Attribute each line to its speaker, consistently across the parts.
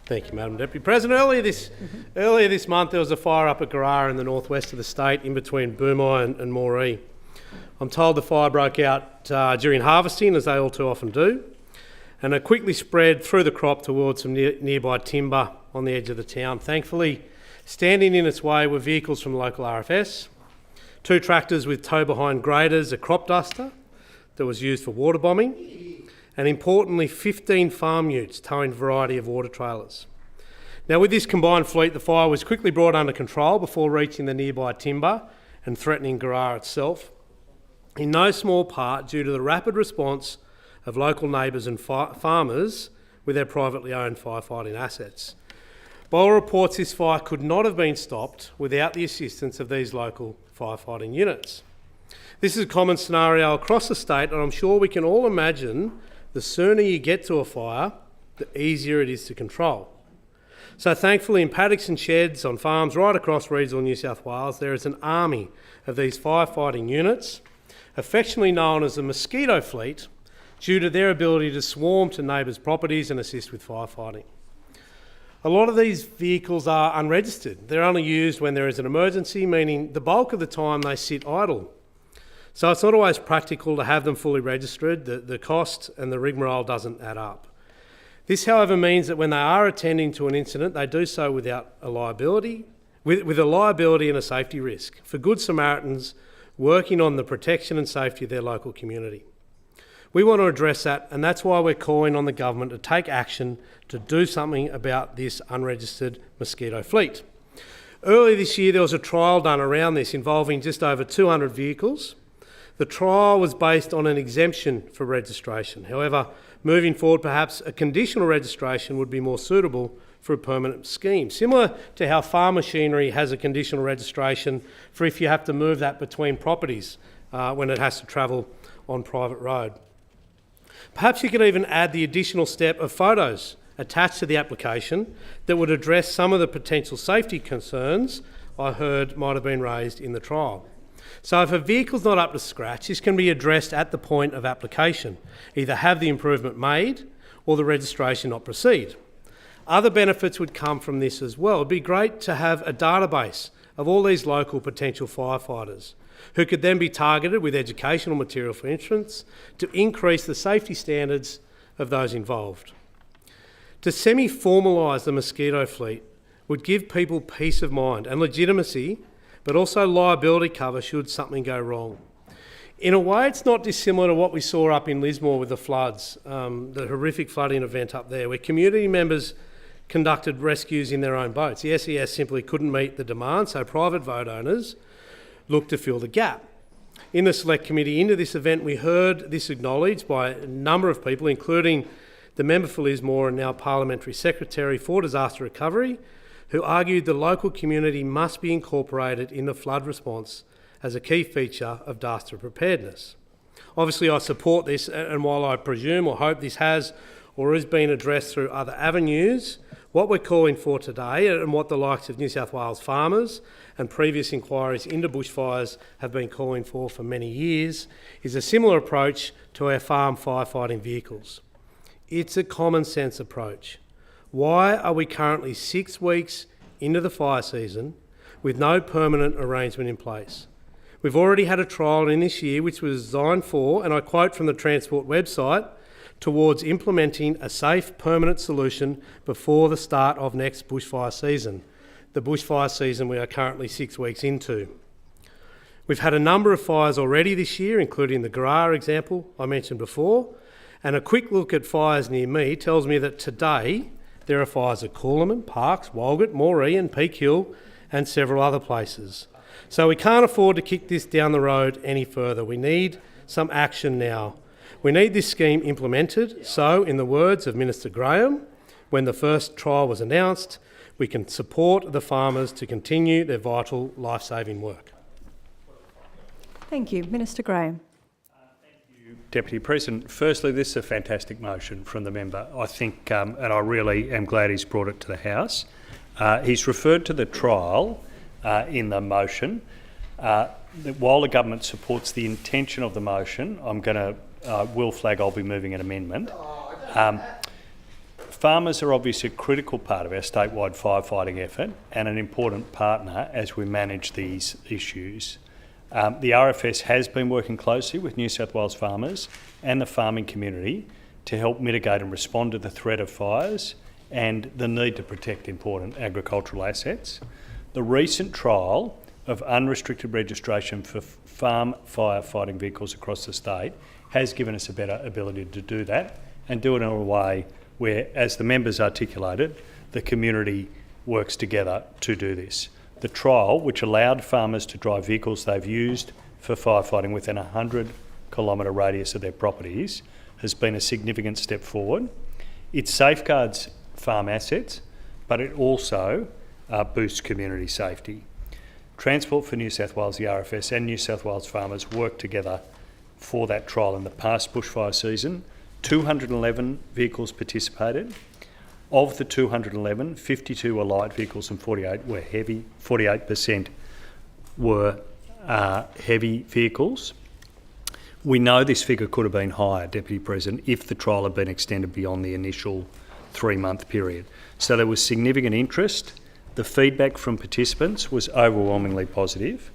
Speaker 1: Thank you, Madam Deputy President. Earlier this month there was a fire up at Garara in the northwest of the state, in between Boomai and Moree. I'm told the fire broke out during harvesting, as they all too often do, and it quickly spread through the crop towards some nearby timber on the edge of the town. Thankfully, standing in its way were vehicles from the local RFS, 2 tractors with tow-behind graders, a crop duster that was used for water bombing, and importantly 15 farm utes towing a variety of water trailers. Now, with this combined fleet, the fire was quickly brought under control before reaching the nearby timber and threatening Garara itself, in no small part due to the rapid response of local neighbours and farmers with their privately owned firefighting assets. By all reports, this fire could not have been stopped without the assistance of these local firefighting units. This is a common scenario across the state, and I'm sure we can all imagine the sooner you get to a fire, the easier it is to control. So thankfully, in paddocks and sheds on farms right across regional New South Wales, there is an army of these firefighting units, affectionately known as the mosquito fleet, due to their ability to swarm to neighbours' properties and assist with firefighting. A lot of these vehicles are unregistered. They're only used when there is an emergency, meaning the bulk of the time they sit idle. So it's not always practical to have them fully registered. The cost and the rigmarole doesn't add up. This, however, means that when they are attending to an incident, they do so without a liability, with a liability and a safety risk for Good Samaritans working on the protection and safety of their local community. We want to address that, and that's why we're calling on the government to take action to do something about this unregistered mosquito fleet. Earlier this year, there was a trial done around this involving just over 200 vehicles. The trial was based on an exemption for registration. However, moving forward, perhaps a conditional registration would be more suitable for a permanent scheme, similar to how farm machinery has a conditional registration for if you have to move that between properties when it has to travel on private road. Perhaps you could even add the additional step of photos attached to the application that would address some of the potential safety concerns I heard might have been raised in the trial. So if a vehicle's not up to scratch, this can be addressed at the point of application. Either have the improvement made or the registration not proceed. Other benefits would come from this as well. It'd be great to have a database of all these local potential firefighters who could then be targeted with educational material, for instance, to increase the safety standards of those involved. To semi-formalise the mosquito fleet would give people peace of mind and legitimacy, but also liability cover should something go wrong. In a way, it's not dissimilar to what we saw up in Lismore with the floods, the horrific flooding event up there, where community members conducted rescues in their own boats. The SES simply couldn't meet the demand, so private boat owners looked to fill the gap. In the select committee into this event, we heard this acknowledged by a number of people, including the member for Lismore and now Parliamentary Secretary for Disaster Recovery, who argued the local community must be incorporated in the flood response as a key feature of disaster preparedness. Obviously, I support this, and while I presume or hope this has or is being addressed through other avenues, what we're calling for today, and what the likes of New South Wales farmers and previous inquiries into bushfires have been calling for many years, is a similar approach to our farm firefighting vehicles. It's a common sense approach. Why are we currently 6 weeks into the fire season with no permanent arrangement in place? We've already had a trial in this year which was designed for, and I quote from the Transport website, towards implementing a safe permanent solution before the start of next bushfire season, the bushfire season we are currently 6 weeks into. We've had a number of fires already this year, including the Garara example I mentioned before, and a quick look at fires near me tells me that today there are fires at Coolaman, Parks, Walgett, Moree and Peak Hill and several other places. So we can't afford to kick this down the road any further. We need some action now. We need this scheme implemented so, in the words of Minister Graham, when the first trial was announced, we can support the farmers to continue their vital life-saving work.
Speaker 2: Thank you. Minister Graham.
Speaker 3: Deputy President, firstly, this is a fantastic motion from the member. I think, and I really am glad he's brought it to the House. He's referred to the trial in the motion. While the government supports the intention of the motion, I'm going to will flag I'll be moving an amendment. Farmers are obviously a critical part of our statewide firefighting effort and an important partner as we manage these issues. The RFS has been working closely with New South Wales farmers and the farming community to help mitigate and respond to the threat of fires and the need to protect important agricultural assets. The recent trial of unrestricted registration for farm firefighting vehicles across the state has given us a better ability to do that and do it in a way where, as the members articulated, the community works together to do this. The trial, which allowed farmers to drive vehicles they've used for firefighting within a 100-kilometre radius of their properties, has been a significant step forward. It safeguards farm assets, but it also boosts community safety. Transport for New South Wales, the RFS and New South Wales farmers worked together for that trial in the past bushfire season. 211 vehicles participated. Of the 211, 52 were light vehicles and 48 were heavy. 48% were heavy vehicles. We know this figure could have been higher, Deputy President, if the trial had been extended beyond the initial 3-month period. So there was significant interest. The feedback from participants was overwhelmingly positive.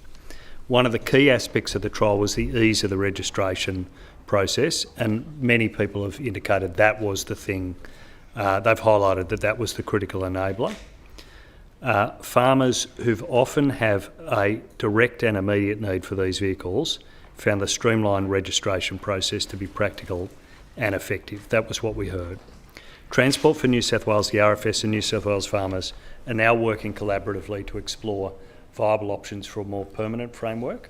Speaker 3: One of the key aspects of the trial was the ease of the registration process, and many people have indicated that was the thing. They've highlighted that was the critical enabler. Farmers who've often have a direct and immediate need for these vehicles found the streamlined registration process to be practical and effective. That was what we heard. Transport for New South Wales, the RFS and New South Wales farmers are now working collaboratively to explore viable options for a more permanent framework.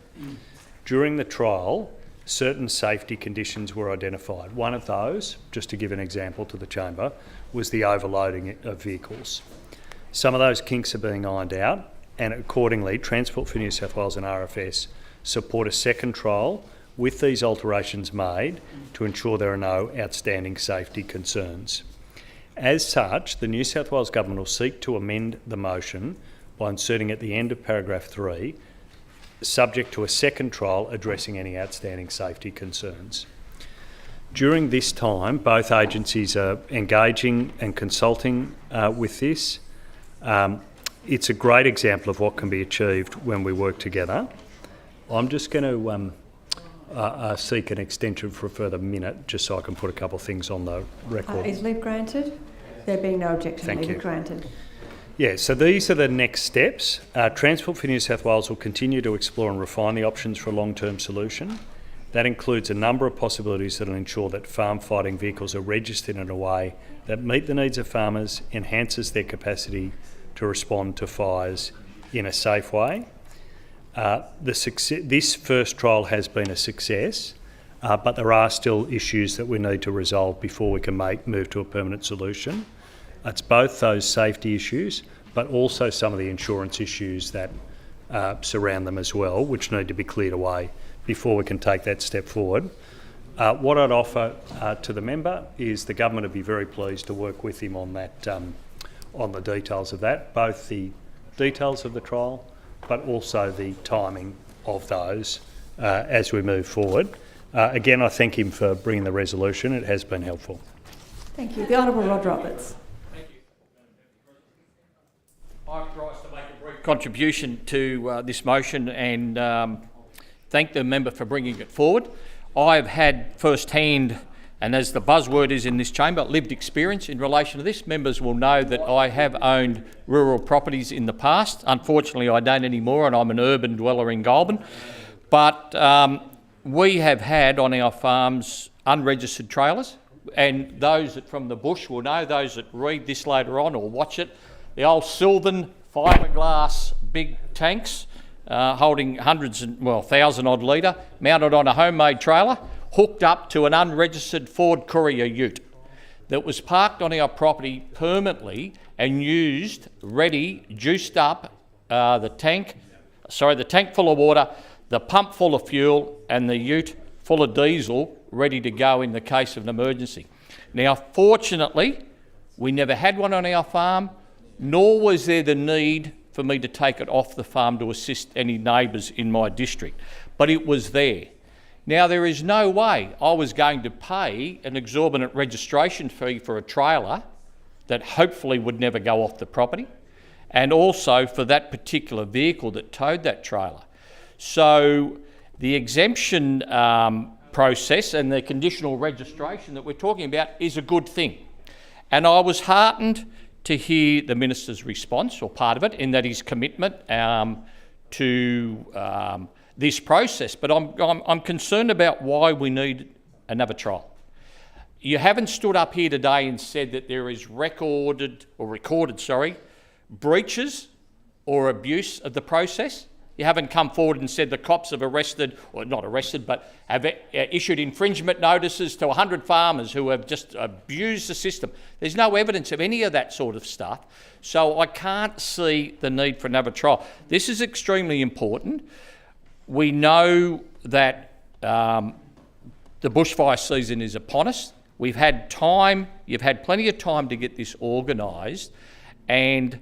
Speaker 3: During the trial, certain safety conditions were identified. One of those, just to give an example to the chamber, was the overloading of vehicles. Some of those kinks are being ironed out, and accordingly, Transport for New South Wales and RFS support a second trial with these alterations made to ensure there are no outstanding safety concerns. As such, the New South Wales Government will seek to amend the motion by inserting at the end of paragraph 3, subject to a second trial addressing any outstanding safety concerns. During this time, both agencies are engaging and consulting with this. It's a great example of what can be achieved when we work together. I'm just going to seek an extension for a further minute, just so I can put a couple of things on the record.
Speaker 2: Is leave granted? There being no objection,
Speaker 3: Thank
Speaker 2: leave
Speaker 3: you.
Speaker 2: it granted.
Speaker 3: Yeah, so these are the next steps. Transport for New South Wales will continue to explore and refine the options for a long-term solution. That includes a number of possibilities that will ensure that farm fighting vehicles are registered in a way that meet the needs of farmers, enhances their capacity to respond to fires in a safe way. This first trial has been a success, but there are still issues that we need to resolve before we can move to a permanent solution. It's both those safety issues, but also some of the insurance issues that surround them as well, which need to be cleared away before we can take that step forward. What I'd offer to the member is the government would be very pleased to work with him on that, on the details of that, both the details of the trial, but also the timing of those as we move forward. Again, I thank him for bringing the resolution. It has been helpful.
Speaker 2: Thank you. The Honourable Rod Roberts.
Speaker 4: I'm rise to make a brief contribution to this motion and thank the member for bringing it forward. I've had first-hand, and as the buzzword is in this chamber, lived experience in relation to this. Members will know that I have owned rural properties in the past. Unfortunately, I don't anymore, and I'm an urban dweller in Goulburn. But we have had on our farms unregistered trailers, and those that from the bush will know, those that read this later on or watch it, the old Sylvan fiberglass big tanks holding hundreds and, well, 1,000 odd litre, mounted on a homemade trailer, hooked up to an unregistered Ford Courier ute that was parked on our property permanently and used, ready, juiced up, the tank full of water, the pump full of fuel and the ute full of diesel ready to go in the case of an emergency. Now, fortunately, we never had one on our farm, nor was there the need for me to take it off the farm to assist any neighbours in my district. But it was there. Now, there is no way I was going to pay an exorbitant registration fee for a trailer that hopefully would never go off the property, and also for that particular vehicle that towed that trailer. So the exemption process and the conditional registration that we're talking about is a good thing. And I was heartened to hear the Minister's response, or part of it, in that his commitment to this process. But I'm concerned about why we need another trial. You haven't stood up here today and said that there is recorded breaches or abuse of the process. You haven't come forward and said the cops have arrested, or not arrested, but have issued infringement notices to 100 farmers who have just abused the system. There's no evidence of any of that sort of stuff. So I can't see the need for another trial. This is extremely important. We know that the bushfire season is upon us. We've had time, you've had plenty of time to get this organised, and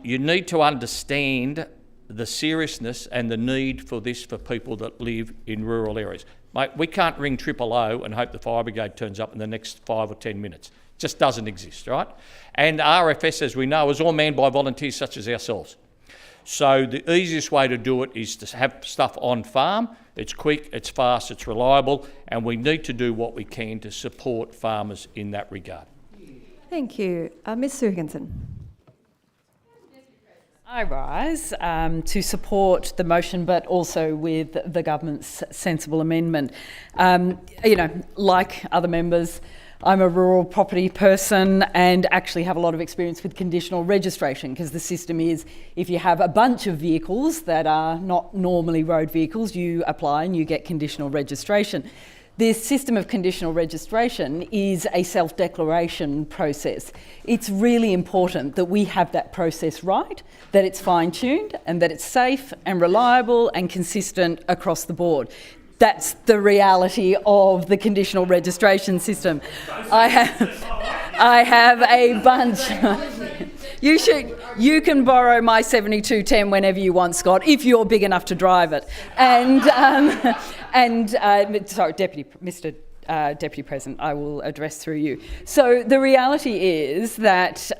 Speaker 4: you need to understand the seriousness and the need for this for people that live in rural areas. Mate, we can't ring 000 and hope the fire brigade turns up in the next 5 or 10 minutes. It just doesn't exist, right? And RFS, as we know, is all manned by volunteers such as ourselves. So the easiest way to do it is to have stuff on farm. It's quick, it's fast, it's reliable, and we need to do what we can to support farmers in that regard.
Speaker 2: Thank you. Ms Surkinson.
Speaker 5: I rise to support the motion, but also with the government's sensible amendment. Like other members, I'm a rural property person and actually have a lot of experience with conditional registration, because the system is, if you have a bunch of vehicles that are not normally road vehicles, you apply and you get conditional registration. This system of conditional registration is a self-declaration process. It's really important that we have that process right, that it's fine-tuned and that it's safe and reliable and consistent across the board. That's the reality of the conditional registration system. I have a bunch. You can borrow my 7210 whenever you want, Scott, if you're big enough to drive it. Sorry, Mr. Deputy President, I will address through you. So the reality is that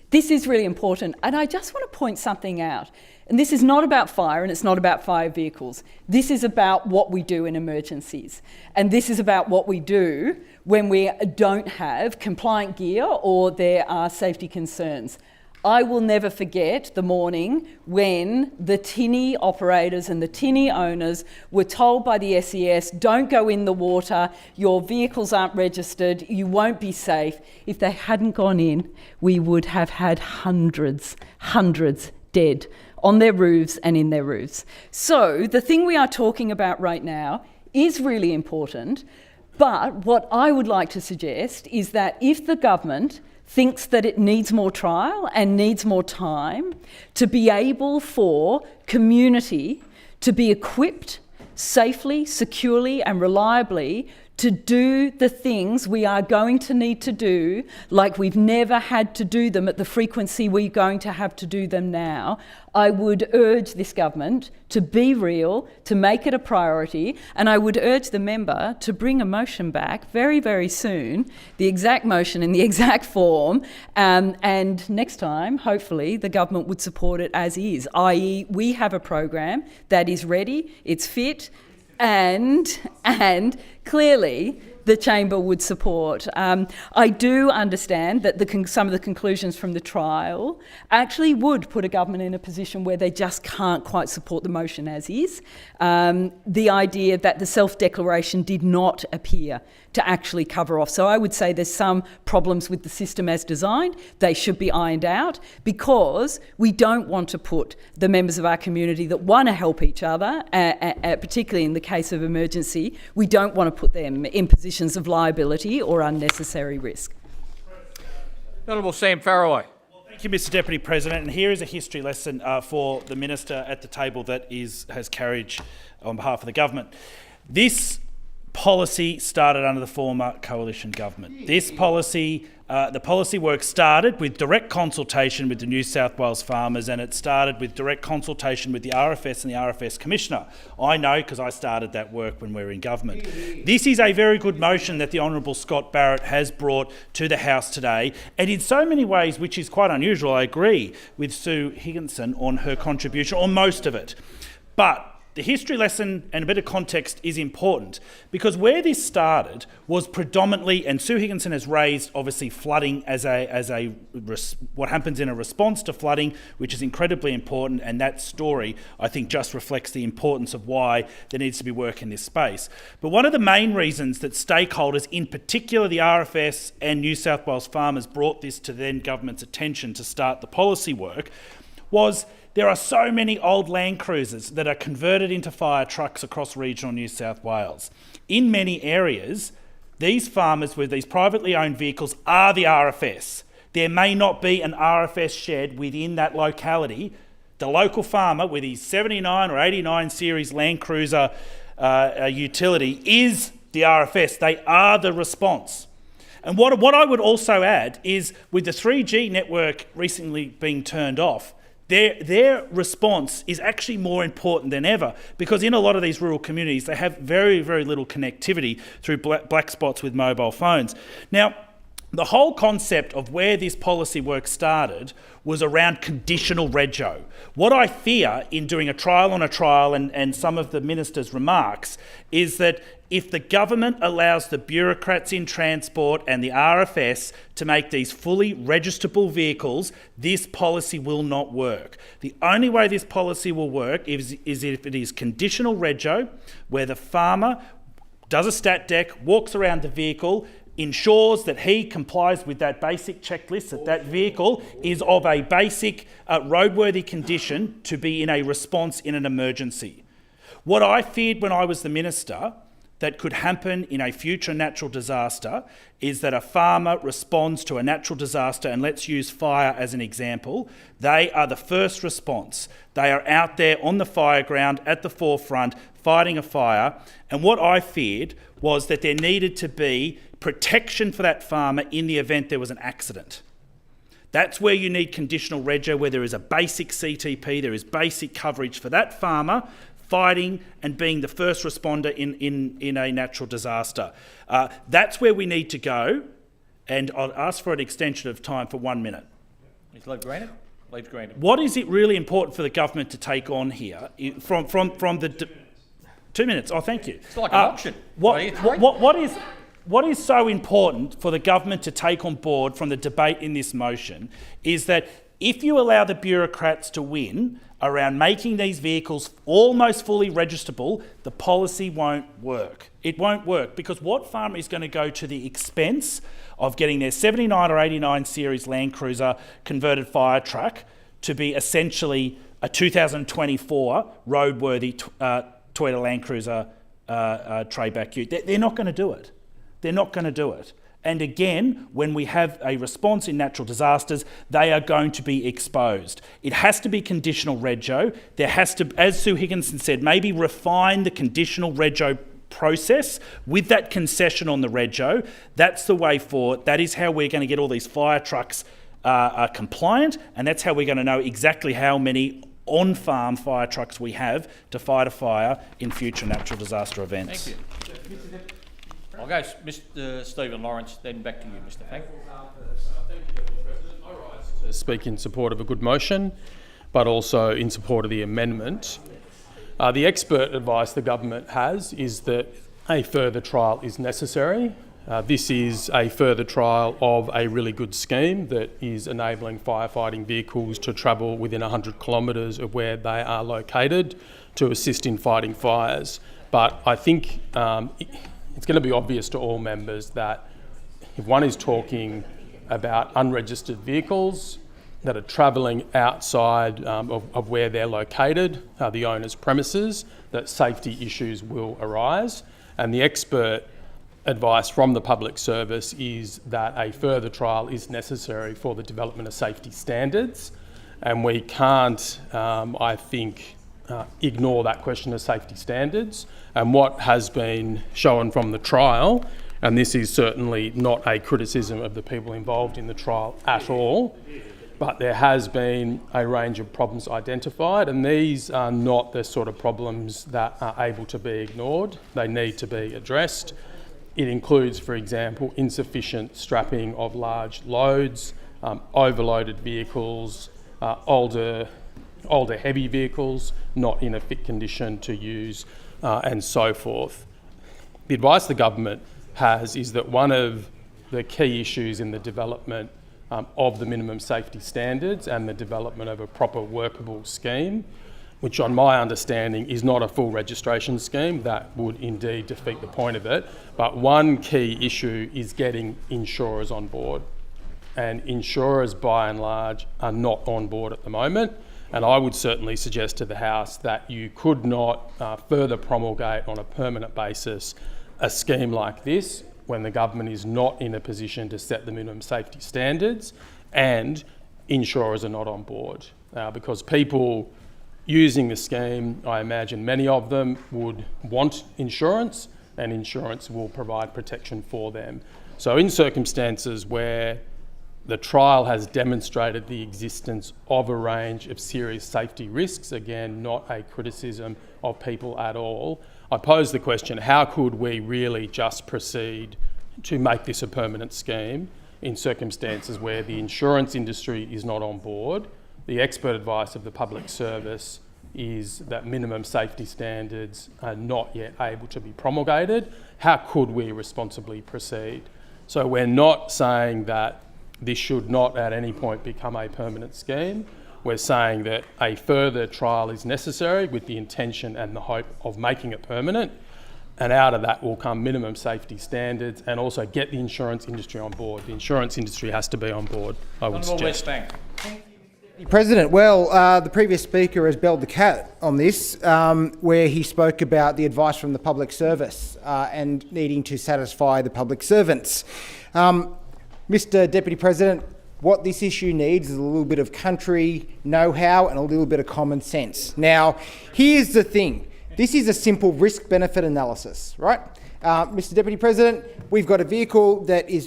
Speaker 5: this is really important, and I just want to point something out. And this is not about fire, and it's not about fire vehicles. This is about what we do in emergencies. And this is about what we do when we don't have compliant gear or there are safety concerns. I will never forget the morning when the tinny operators and the tinny owners were told by the SES, don't go in the water, your vehicles aren't registered, you won't be safe. If they hadn't gone in, we would have had hundreds dead on their roofs and in their roofs. So the thing we are talking about right now is really important, but what I would like to suggest is that if the government thinks that it needs more trial and needs more time to be able for community to be equipped safely, securely and reliably to do the things we are going to need to do, like we've never had to do them at the frequency we're going to have to do them now, I would urge this government to be real, to make it a priority, and I would urge the member to bring a motion back very, very soon, the exact motion in the exact form, and next time, hopefully, the government would support it as is, i.e. we have a program that is ready, it's fit, and clearly the chamber would support. I do understand that some of the conclusions from the trial actually would put a government in a position where they just can't quite support the motion as is. The idea that the self-declaration did not appear to actually cover off. So I would say there's some problems with the system as designed. They should be ironed out, because we don't want to put the members of our community that want to help each other, particularly in the case of emergency, we don't want to put them in positions of liability or unnecessary risk.
Speaker 4: Honourable Sam Farraway.
Speaker 6: Thank you, Mr. Deputy President. And here is a history lesson for the Minister at the table that has carriage on behalf of the government. This policy started under the former coalition government. This policy the policy work started with direct consultation with the New South Wales farmers, and it started with direct consultation with the RFS and the RFS Commissioner. I know because I started that work when we were in government. This is a very good motion that the Honourable Scott Barrett has brought to the House today, and in so many ways, which is quite unusual, I agree with Sue Higginson on her contribution, on most of it. But the history lesson and a bit of context is important, because where this started was predominantly, and Sue Higginson has raised obviously flooding as what happens in a response to flooding, which is incredibly important, and that story I think just reflects the importance of why there needs to be work in this space. But one of the main reasons that stakeholders, in particular the RFS and New South Wales farmers, brought this to then government's attention to start the policy work was there are so many old Land Cruisers that are converted into fire trucks across regional New South Wales. In many areas, these farmers with these privately owned vehicles are the RFS. There may not be an RFS shed within that locality. The local farmer with his 79 or 89 series Land Cruiser utility is the RFS. They are the response. And what I would also add is, with the 3G network recently being turned off, their response is actually more important than ever, because in a lot of these rural communities, they have very, very little connectivity through black spots with mobile phones. Now, the whole concept of where this policy work started was around conditional rego. What I fear in doing a trial on a trial and some of the minister's remarks is that if the government allows the bureaucrats in transport and the RFS to make these fully registrable vehicles, this policy will not work. The only way this policy will work is if it is conditional rego, where the farmer does a stat dec, walks around the vehicle, ensures that he complies with that basic checklist, that that vehicle is of a basic roadworthy condition to be in a response in an emergency. What I feared when I was the minister that could happen in a future natural disaster is that a farmer responds to a natural disaster, and let's use fire as an example. They are the first response. They are out there on the fire ground at the forefront fighting a fire, and what I feared was that there needed to be protection for that farmer in the event there was an accident. That's where you need conditional rego, where there is a basic CTP, there is basic coverage for that farmer fighting and being the first responder in a natural disaster. That's where we need to go, and I'll ask for an extension of time for 1 minute.
Speaker 4: Is leave granted? Leave granted.
Speaker 6: What is it really important for the government to take on here from the... 2 minutes. Oh, thank you.
Speaker 4: It's like an auction.
Speaker 6: What is so important for the government to take on board from the debate in this motion is that if you allow the bureaucrats to win around making these vehicles almost fully registrable, the policy won't work. It won't work, because what farmer is going to go to the expense of getting their 79 or 89 series Land Cruiser converted fire truck to be essentially a 2024 roadworthy Toyota Land Cruiser Trayback Ute? They're not going to do it. They're not going to do it. And again, when we have a response in natural disasters, they are going to be exposed. It has to be conditional rego. There has to, as Sue Higginson said, maybe refine the conditional rego process with that concession on the rego. That's the way forward. That is how we're going to get all these fire trucks compliant, and that's how we're going to know exactly how many on-farm fire trucks we have to fight a fire in future natural disaster events.
Speaker 4: Thank you. I'll go Mr. Stephen Lawrence, then back to you, Mr. Fang.
Speaker 7: Thank you, Deputy President. I rise to speak in support of a good motion, but also in support of the amendment. The expert advice the government has is that a further trial is necessary. This is a further trial of a really good scheme that is enabling firefighting vehicles to travel within 100 kilometres of where they are located to assist in fighting fires. But I think it's going to be obvious to all members that if one is talking about unregistered vehicles that are travelling outside of where they're located, the owner's premises, that safety issues will arise. And the expert advice from the public service is that a further trial is necessary for the development of safety standards. And we can't, I think, ignore that question of safety standards. And what has been shown from the trial And this is certainly not a criticism of the people involved in the trial at all, but there has been a range of problems identified, and these are not the sort of problems that are able to be ignored. They need to be addressed. It includes, for example, insufficient strapping of large loads, overloaded vehicles, older heavy vehicles not in a fit condition to use, and so forth. The advice the government has is that one of the key issues in the development of the minimum safety standards and the development of a proper workable scheme, which on my understanding is not a full registration scheme, that would indeed defeat the point of it, but one key issue is getting insurers on board. And insurers by and large are not on board at the moment, and I would certainly suggest to the House that you could not further promulgate on a permanent basis a scheme like this when the government is not in a position to set the minimum safety standards and insurers are not on board. Because people using the scheme, I imagine many of them would want insurance, and insurance will provide protection for them. So in circumstances where the trial has demonstrated the existence of a range of serious safety risks, again, not a criticism of people at all, I pose the question, how could we really just proceed to make this a permanent scheme in circumstances where the insurance industry is not on board? The expert advice of the public service is that minimum safety standards are not yet able to be promulgated. How could we responsibly proceed? So we're not saying that this should not at any point become a permanent scheme. We're saying that a further trial is necessary with the intention and the hope of making it permanent, and out of that will come minimum safety standards and also get the insurance industry on board. The insurance industry has to be on board, I would suggest.
Speaker 8: President, well, the previous speaker has belled the cat on this, where he spoke about the advice from the public service and needing to satisfy the public servants. Mr. Deputy President, what this issue needs is a little bit of country know-how and a little bit of common sense. Now, here's the thing. This is a simple risk-benefit analysis, right? Mr. Deputy President, we've got a vehicle that is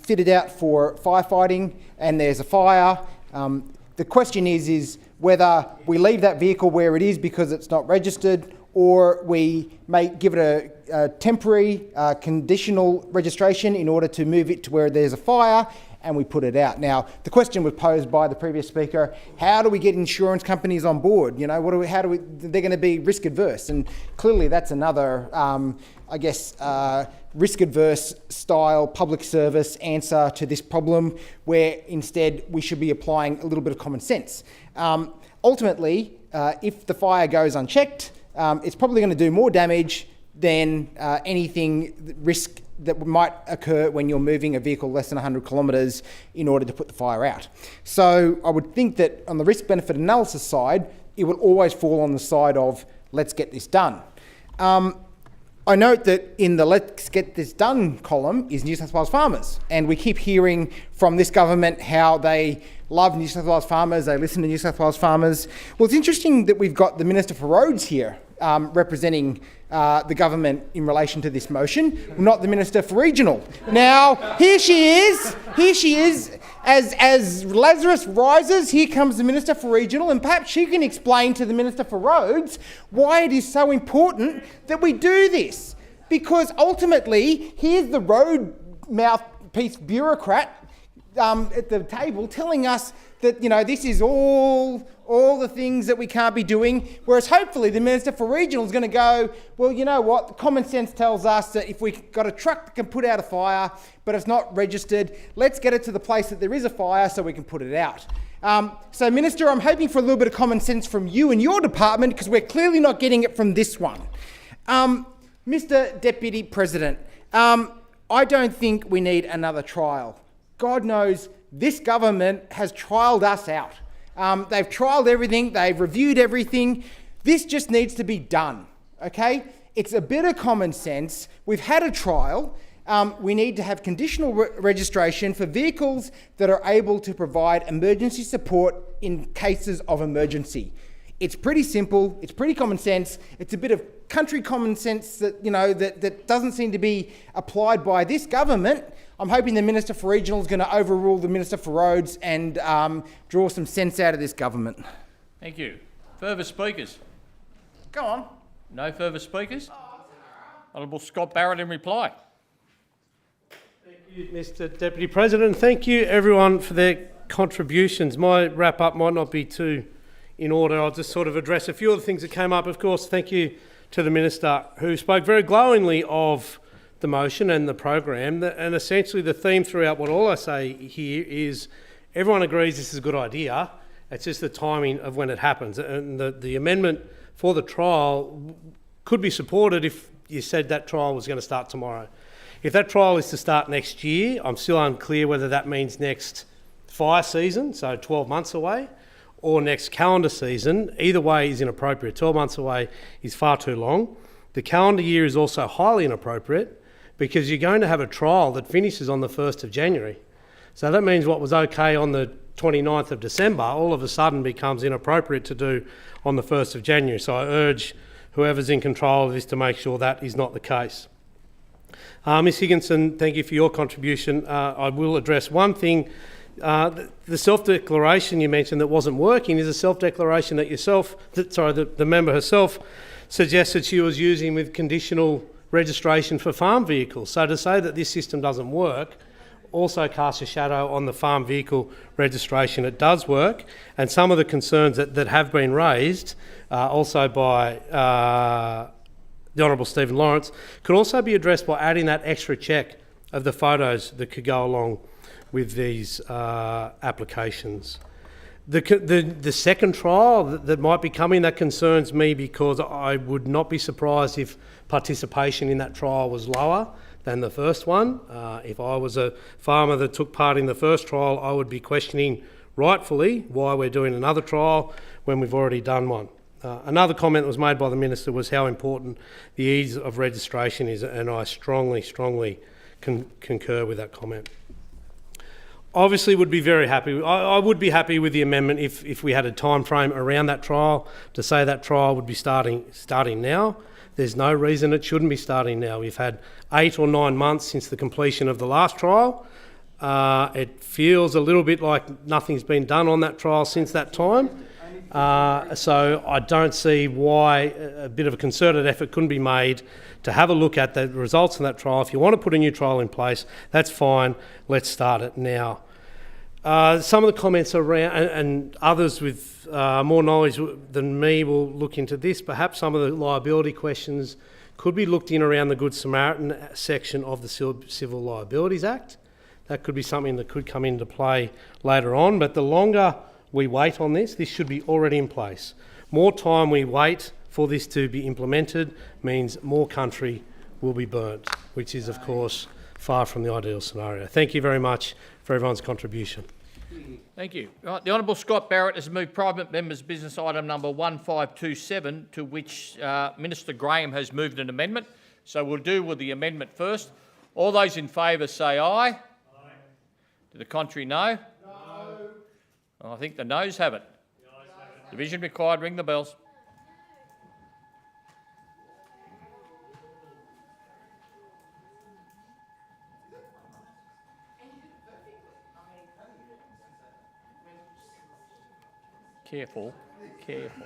Speaker 8: fitted out for firefighting and there's a fire. The question is whether we leave that vehicle where it is because it's not registered, or we may give it a temporary conditional registration in order to move it to where there's a fire and we put it out. Now, the question was posed by the previous speaker, how do we get insurance companies on board? You know, they're going to be risk adverse, and clearly that's another, risk adverse style public service answer to this problem, where instead we should be applying a little bit of common sense. Ultimately, if the fire goes unchecked, it's probably going to do more damage than anything risk that might occur when you're moving a vehicle less than 100 kilometres in order to put the fire out. So I would think that on the risk-benefit analysis side, it will always fall on the side of let's get this done. I note that in the let's get this done column is New South Wales farmers, and we keep hearing from this government how they love New South Wales farmers, they listen to New South Wales farmers. Well, it's interesting that we've got the Minister for Roads here representing the government in relation to this motion, not the Minister for Regional. Now, here she is, as Lazarus rises, here comes the Minister for Regional, and perhaps she can explain to the Minister for Roads why it is so important that we do this. Because ultimately, here's the road mouthpiece bureaucrat at the table telling us that, you know, this is all the things that we can't be doing, whereas hopefully the Minister for Regional is going to go, well, you know what, common sense tells us that if we've got a truck that can put out a fire, but it's not registered, let's get it to the place that there is a fire so we can put it out. So, Minister, I'm hoping for a little bit of common sense from you and your department, because we're clearly not getting it from this one. Mr. Deputy President, I don't think we need another trial. God knows this government has trialled us out. They've trialled everything, they've reviewed everything. This just needs to be done, okay? It's a bit of common sense. We've had a trial. We need to have conditional registration for vehicles that are able to provide emergency support in cases of emergency. It's pretty simple. It's pretty common sense. It's a bit of country common sense that, that doesn't seem to be applied by this government. I'm hoping the Minister for Regional is going to overrule the Minister for Roads and draw some sense out of this government.
Speaker 4: Thank you. Further speakers?
Speaker 8: Go on.
Speaker 4: No further speakers? Honourable Scott Barrett in reply.
Speaker 1: Thank you, Mr Deputy President. Thank you everyone for their contributions. My wrap up might not be too in order. I'll just sort of address a few of the things that came up. Of course, thank you to the Minister who spoke very glowingly of the motion and the program. And essentially the theme throughout what all I say here is everyone agrees this is a good idea. It's just the timing of when it happens. And the amendment for the trial could be supported if you said that trial was going to start tomorrow. If that trial is to start next year, I'm still unclear whether that means next fire season, so 12 months away, or next calendar season. Either way is inappropriate. 12 months away is far too long. The calendar year is also highly inappropriate because you're going to have a trial that finishes on the 1st of January. So that means what was okay on the 29th of December all of a sudden becomes inappropriate to do on the 1st of January. So I urge whoever's in control of this to make sure that is not the case. Ms Higginson, thank you for your contribution. I will address one thing. The self-declaration you mentioned that wasn't working is a self-declaration that the member herself suggested she was using with conditional registration for farm vehicles. So to say that this system doesn't work also casts a shadow on the farm vehicle registration. It does work, and some of the concerns that have been raised also by the Honourable Stephen Lawrence could also be addressed by adding that extra check of the photos that could go along with these applications. The second trial that might be coming, that concerns me because I would not be surprised if participation in that trial was lower than the first one. If I was a farmer that took part in the first trial, I would be questioning rightfully why we're doing another trial when we've already done one. Another comment that was made by the Minister was how important the ease of registration is, and I strongly concur with that comment. Obviously would be very happy. I would be happy with the amendment if we had a time frame around that trial to say that trial would be starting now. There's no reason it shouldn't be starting now. We've had 8 or 9 months since the completion of the last trial. It feels a little bit like nothing's been done on that trial since that time. So I don't see why a bit of a concerted effort couldn't be made to have a look at the results of that trial. If you want to put a new trial in place, that's fine. Let's start it now. Some of the comments around, and others with more knowledge than me will look into this. Perhaps some of the liability questions could be looked in around the Good Samaritan section of the Civil Liabilities Act. That could be something that could come into play later on, but the longer we wait on this should be already in place. More time we wait for this to be implemented means more country will be burnt, which is, of course, far from the ideal scenario. Thank you very much for everyone's contribution.
Speaker 4: Thank you. Right, the Honourable Scott Barrett has moved private member's business item number 1527, to which Minister Graham has moved an amendment. So we'll do with the amendment first. All those in favour say aye. Aye. To the contrary, no. I think the noes have it. Division required. Ring the bells. Careful, careful.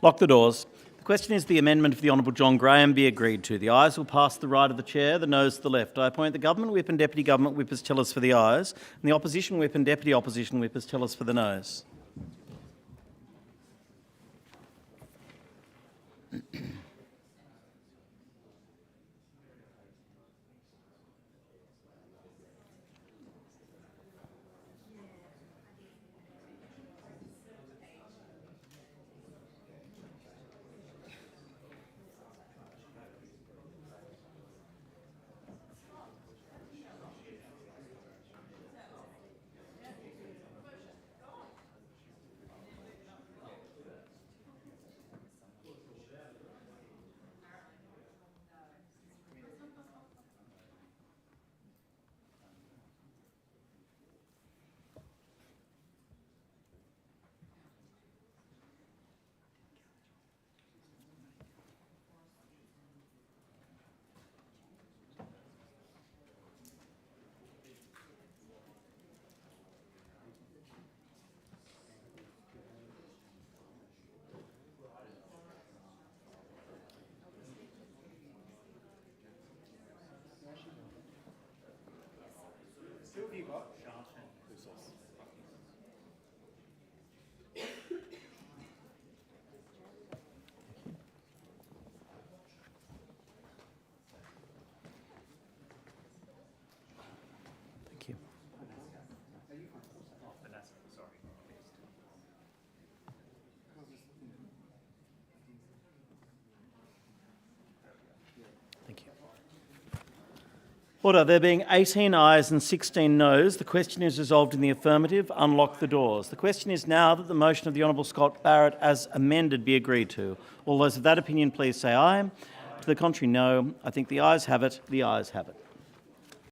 Speaker 9: Lock the doors. The question is the amendment of the Honourable John Graham be agreed to. The ayes will pass to the right of the chair, the noes to the left. I appoint the Government Whip and Deputy Government Whip as tellers for the ayes, and the Opposition Whip and Deputy Opposition Whip as tellers for the noes. Thank you. Thank you. Order. There being 18 ayes and 16 noes, the question is resolved in the affirmative. Unlock the doors. The question is now that the motion of the Honourable Scott Barrett as amended be agreed to. All those of that opinion please say aye. To the contrary, no. I think the ayes have it. The ayes have it.